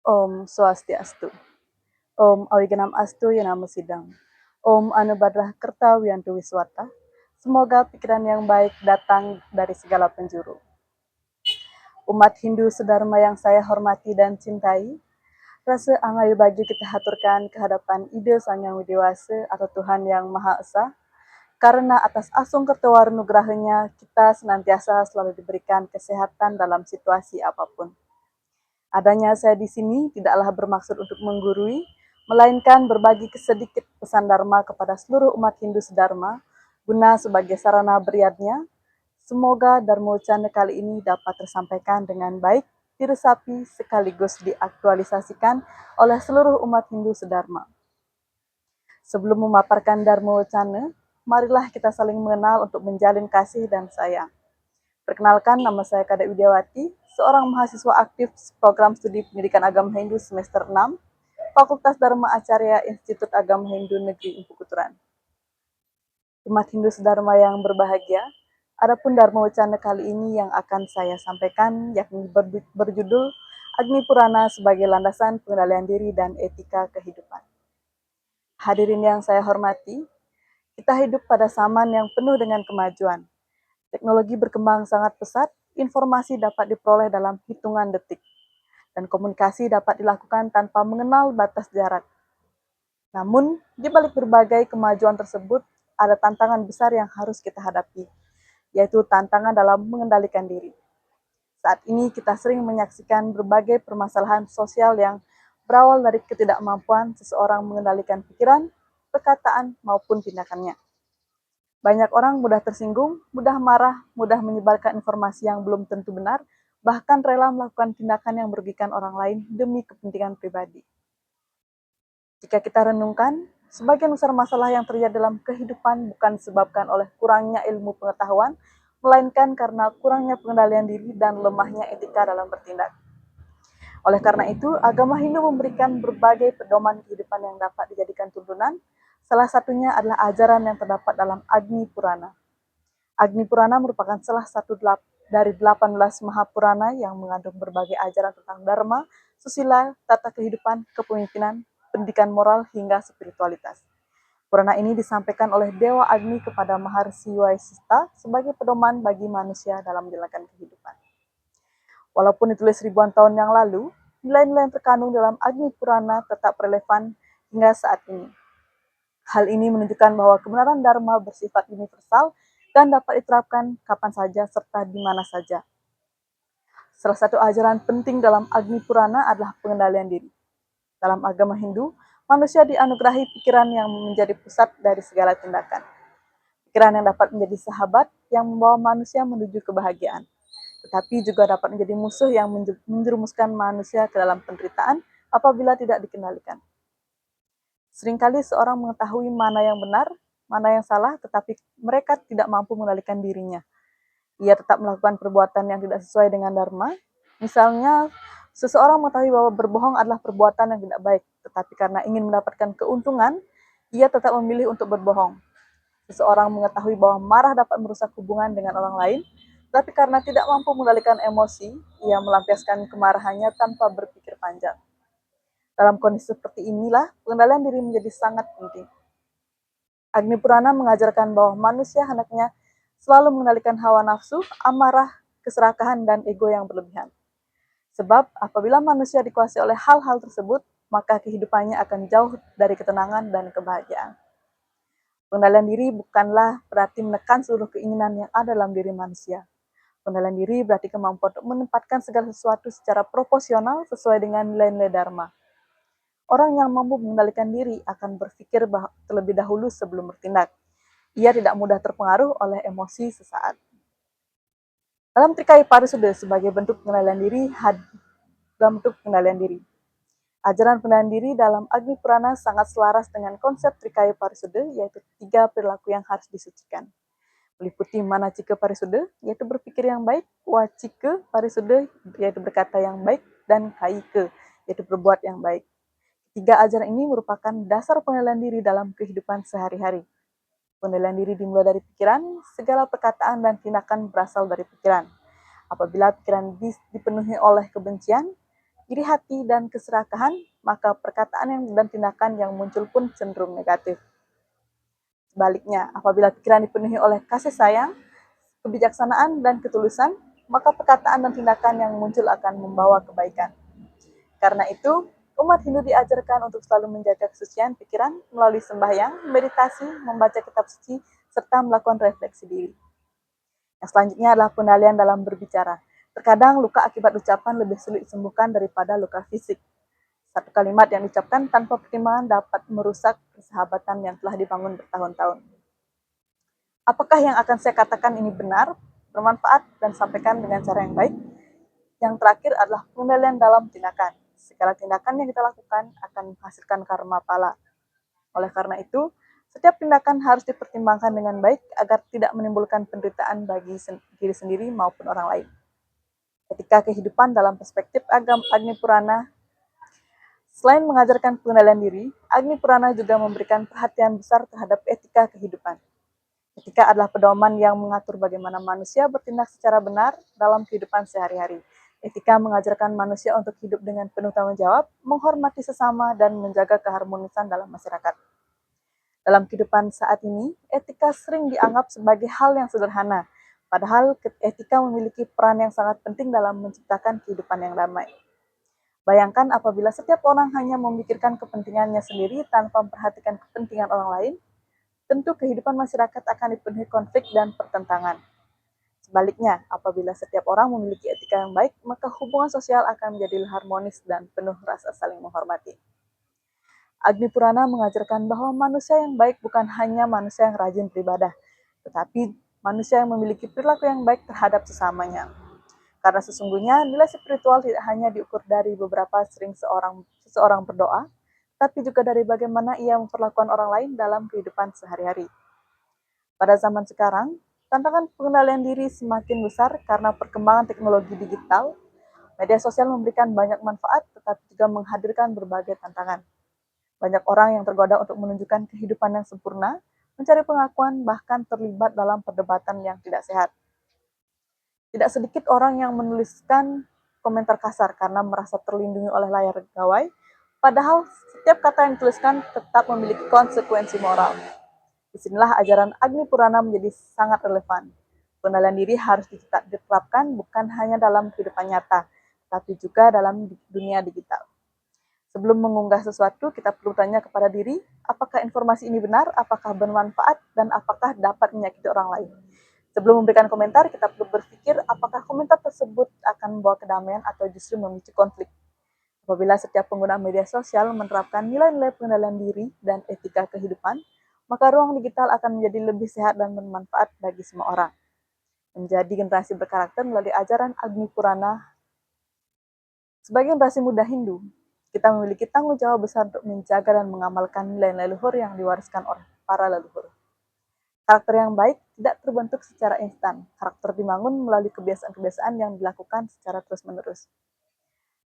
Om Swastiastu. Om Awiganam Astu Yanama Sidang. Om Anubadrah Kerta Wiyantu Wiswata. Semoga pikiran yang baik datang dari segala penjuru. Umat Hindu sedharma yang saya hormati dan cintai, rasa angayu bagi kita haturkan kehadapan Ide Sang Yang Widewasa atau Tuhan Yang Maha Esa, karena atas asung kertawar nugrahnya kita senantiasa selalu diberikan kesehatan dalam situasi apapun. Adanya saya di sini tidaklah bermaksud untuk menggurui, melainkan berbagi sedikit pesan Dharma kepada seluruh umat Hindu sedharma, guna sebagai sarana beriadnya. Semoga Dharma Ucana kali ini dapat tersampaikan dengan baik, diresapi sekaligus diaktualisasikan oleh seluruh umat Hindu sedharma. Sebelum memaparkan Dharma Ucana, marilah kita saling mengenal untuk menjalin kasih dan sayang. Perkenalkan, nama saya Kadek Widiawati, seorang mahasiswa aktif program studi pendidikan agama Hindu semester 6, Fakultas Dharma Acarya Institut Agama Hindu Negeri Empu Kuturan. Umat Hindu sedharma yang berbahagia, adapun Dharma Ucana kali ini yang akan saya sampaikan yakni berjudul Agni Purana sebagai landasan pengendalian diri dan etika kehidupan. Hadirin yang saya hormati, kita hidup pada zaman yang penuh dengan kemajuan. Teknologi berkembang sangat pesat, informasi dapat diperoleh dalam hitungan detik, dan komunikasi dapat dilakukan tanpa mengenal batas jarak. Namun, di balik berbagai kemajuan tersebut, ada tantangan besar yang harus kita hadapi, yaitu tantangan dalam mengendalikan diri. Saat ini kita sering menyaksikan berbagai permasalahan sosial yang berawal dari ketidakmampuan seseorang mengendalikan pikiran, perkataan, maupun tindakannya. Banyak orang mudah tersinggung, mudah marah, mudah menyebarkan informasi yang belum tentu benar, bahkan rela melakukan tindakan yang merugikan orang lain demi kepentingan pribadi. Jika kita renungkan, sebagian besar masalah yang terjadi dalam kehidupan bukan disebabkan oleh kurangnya ilmu pengetahuan, melainkan karena kurangnya pengendalian diri dan lemahnya etika dalam bertindak. Oleh karena itu, agama Hindu memberikan berbagai pedoman kehidupan yang dapat dijadikan tuntunan. Salah satunya adalah ajaran yang terdapat dalam Agni Purana. Agni Purana merupakan salah satu dari 18 Mahapurana yang mengandung berbagai ajaran tentang dharma, susila, tata kehidupan, kepemimpinan, pendidikan moral, hingga spiritualitas. Purana ini disampaikan oleh Dewa Agni kepada Maharsi Waisista sebagai pedoman bagi manusia dalam menjalankan kehidupan. Walaupun ditulis ribuan tahun yang lalu, nilai-nilai yang terkandung dalam Agni Purana tetap relevan hingga saat ini. Hal ini menunjukkan bahwa kebenaran Dharma bersifat universal dan dapat diterapkan kapan saja serta di mana saja. Salah satu ajaran penting dalam Agni Purana adalah pengendalian diri. Dalam agama Hindu, manusia dianugerahi pikiran yang menjadi pusat dari segala tindakan. Pikiran yang dapat menjadi sahabat yang membawa manusia menuju kebahagiaan, tetapi juga dapat menjadi musuh yang menjerumuskan manusia ke dalam penderitaan apabila tidak dikendalikan. Seringkali seorang mengetahui mana yang benar, mana yang salah, tetapi mereka tidak mampu mengendalikan dirinya. Ia tetap melakukan perbuatan yang tidak sesuai dengan dharma. Misalnya, seseorang mengetahui bahwa berbohong adalah perbuatan yang tidak baik, tetapi karena ingin mendapatkan keuntungan, ia tetap memilih untuk berbohong. Seseorang mengetahui bahwa marah dapat merusak hubungan dengan orang lain, tapi karena tidak mampu mengendalikan emosi, ia melampiaskan kemarahannya tanpa berpikir panjang. Dalam kondisi seperti inilah, pengendalian diri menjadi sangat penting. Agni Purana mengajarkan bahwa manusia hendaknya selalu mengendalikan hawa nafsu, amarah, keserakahan, dan ego yang berlebihan. Sebab apabila manusia dikuasai oleh hal-hal tersebut, maka kehidupannya akan jauh dari ketenangan dan kebahagiaan. Pengendalian diri bukanlah berarti menekan seluruh keinginan yang ada dalam diri manusia. Pengendalian diri berarti kemampuan untuk menempatkan segala sesuatu secara proporsional sesuai dengan nilai-nilai Dharma. Orang yang mampu mengendalikan diri akan berpikir terlebih dahulu sebelum bertindak. Ia tidak mudah terpengaruh oleh emosi sesaat. Dalam Trikaya Parisuda sebagai bentuk pengendalian diri, ajaran pengendalian diri dalam Agni Purana sangat selaras dengan konsep Trikaya Parisuda, yaitu 3 perilaku yang harus disucikan. Meliputi Manacika Parisuda, yaitu berpikir yang baik, Wacika Parisuda, yaitu berkata yang baik, dan Kaika, yaitu berbuat yang baik. 3 ajaran ini merupakan dasar pengendalian diri dalam kehidupan sehari-hari. Pengendalian diri dimulai dari pikiran, segala perkataan dan tindakan berasal dari pikiran. Apabila pikiran dipenuhi oleh kebencian, iri hati, dan keserakahan, maka perkataan dan tindakan yang muncul pun cenderung negatif. Sebaliknya, apabila pikiran dipenuhi oleh kasih sayang, kebijaksanaan, dan ketulusan, maka perkataan dan tindakan yang muncul akan membawa kebaikan. Karena itu, umat Hindu diajarkan untuk selalu menjaga kesucian pikiran melalui sembahyang, meditasi, membaca kitab suci, serta melakukan refleksi diri. Yang selanjutnya adalah pengendalian dalam berbicara. Terkadang luka akibat ucapan lebih sulit disembuhkan daripada luka fisik. Satu kalimat yang diucapkan tanpa pertimbangan dapat merusak persahabatan yang telah dibangun bertahun-tahun. Apakah yang akan saya katakan ini benar, bermanfaat, dan sampaikan dengan cara yang baik? Yang terakhir adalah pengendalian dalam tindakan. Segala tindakan yang kita lakukan akan menghasilkan karma pala. Oleh karena itu, setiap tindakan harus dipertimbangkan dengan baik agar tidak menimbulkan penderitaan bagi diri sendiri maupun orang lain. Etika kehidupan dalam perspektif agama Agni Purana, selain mengajarkan pengendalian diri, Agni Purana juga memberikan perhatian besar terhadap etika kehidupan. Etika adalah pedoman yang mengatur bagaimana manusia bertindak secara benar dalam kehidupan sehari-hari. Etika mengajarkan manusia untuk hidup dengan penuh tanggung jawab, menghormati sesama, dan menjaga keharmonisan dalam masyarakat. Dalam kehidupan saat ini, etika sering dianggap sebagai hal yang sederhana, padahal etika memiliki peran yang sangat penting dalam menciptakan kehidupan yang damai. Bayangkan apabila setiap orang hanya memikirkan kepentingannya sendiri tanpa memperhatikan kepentingan orang lain, tentu kehidupan masyarakat akan dipenuhi konflik dan pertentangan. Sebaliknya, apabila setiap orang memiliki etika yang baik, maka hubungan sosial akan menjadi harmonis dan penuh rasa saling menghormati. Agni Purana mengajarkan bahwa manusia yang baik bukan hanya manusia yang rajin beribadah, tetapi manusia yang memiliki perilaku yang baik terhadap sesamanya. Karena sesungguhnya nilai spiritual tidak hanya diukur dari beberapa sering seseorang berdoa, tapi juga dari bagaimana ia memperlakukan orang lain dalam kehidupan sehari-hari. Pada zaman sekarang, tantangan pengendalian diri semakin besar karena perkembangan teknologi digital. Media sosial memberikan banyak manfaat, tetapi juga menghadirkan berbagai tantangan. Banyak orang yang tergoda untuk menunjukkan kehidupan yang sempurna, mencari pengakuan, bahkan terlibat dalam perdebatan yang tidak sehat. Tidak sedikit orang yang menuliskan komentar kasar karena merasa terlindungi oleh layar gawai, padahal setiap kata yang dituliskan tetap memiliki konsekuensi moral. Disinilah ajaran Agni Purana menjadi sangat relevan. Pengendalian diri harus diterapkan bukan hanya dalam kehidupan nyata, tapi juga dalam dunia digital. Sebelum mengunggah sesuatu, kita perlu tanya kepada diri, apakah informasi ini benar, apakah bermanfaat, dan apakah dapat menyakiti orang lain. Sebelum memberikan komentar, kita perlu berpikir apakah komentar tersebut akan membawa kedamaian atau justru memicu konflik. Apabila setiap pengguna media sosial menerapkan nilai-nilai pengendalian diri dan etika kehidupan, maka ruang digital akan menjadi lebih sehat dan bermanfaat bagi semua orang. Menjadi generasi berkarakter melalui ajaran Agni Purana. Sebagai generasi muda Hindu, kita memiliki tanggung jawab besar untuk menjaga dan mengamalkan nilai-nilai leluhur yang diwariskan oleh para leluhur. Karakter yang baik tidak terbentuk secara instan. Karakter dibangun melalui kebiasaan-kebiasaan yang dilakukan secara terus-menerus.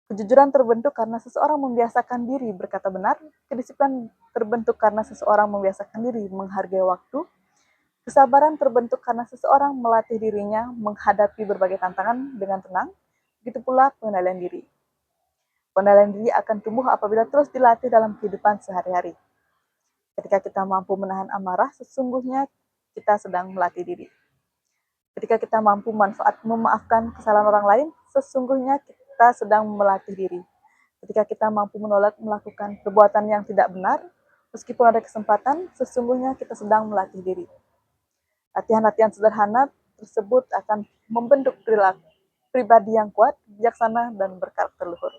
Kejujuran terbentuk karena seseorang membiasakan diri berkata benar. Kedisiplinan terbentuk karena seseorang membiasakan diri menghargai waktu. Kesabaran terbentuk karena seseorang melatih dirinya menghadapi berbagai tantangan dengan tenang. Begitu pula pengendalian diri. Pengendalian diri akan tumbuh apabila terus dilatih dalam kehidupan sehari-hari. Ketika kita mampu menahan amarah, sesungguhnya kita sedang melatih diri. Ketika kita mampu memaafkan kesalahan orang lain, sesungguhnya kita sedang melatih diri. Ketika kita mampu menolak melakukan perbuatan yang tidak benar, meskipun ada kesempatan, sesungguhnya kita sedang melatih diri. Latihan-latihan sederhana tersebut akan membentuk perilaku pribadi yang kuat, bijaksana, dan berkarakter luhur.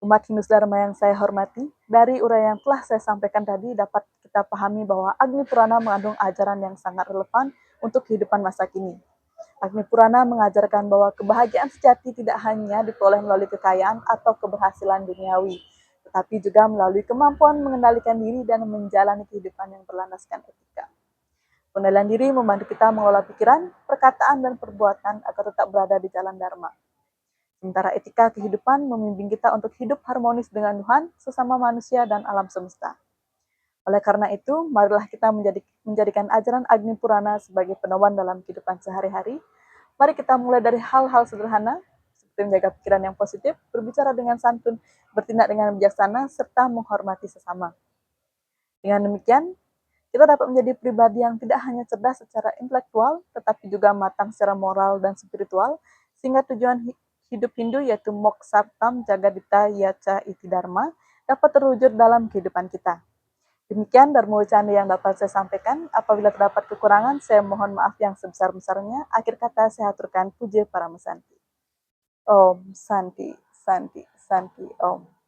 Umat Hindu Dharma yang saya hormati, dari uraian yang telah saya sampaikan tadi dapat kita pahami bahwa Agni Purana mengandung ajaran yang sangat relevan untuk kehidupan masa kini. Agni Purana mengajarkan bahwa kebahagiaan sejati tidak hanya diperoleh melalui kekayaan atau keberhasilan duniawi, tetapi juga melalui kemampuan mengendalikan diri dan menjalani kehidupan yang berlandaskan etika. Pengendalian diri membantu kita mengelola pikiran, perkataan, dan perbuatan agar tetap berada di jalan Dharma. Sementara etika kehidupan membimbing kita untuk hidup harmonis dengan Tuhan, sesama manusia, dan alam semesta. Oleh karena itu, marilah kita menjadikan ajaran Agni Purana sebagai pedoman dalam kehidupan sehari-hari. Mari kita mulai dari hal-hal sederhana, seperti menjaga pikiran yang positif, berbicara dengan santun, bertindak dengan bijaksana, serta menghormati sesama. Dengan demikian, kita dapat menjadi pribadi yang tidak hanya cerdas secara intelektual, tetapi juga matang secara moral dan spiritual, sehingga tujuan hidup Hindu yaitu Moksartam Jagadita Yaca Iti Dharma dapat terwujud dalam kehidupan kita. Demikian Dharma Wicanda yang dapat saya sampaikan. Apabila terdapat kekurangan, saya mohon maaf yang sebesar-besarnya. Akhir kata saya aturkan puja para mesanti. Om Santi, Santi, Santi, Om.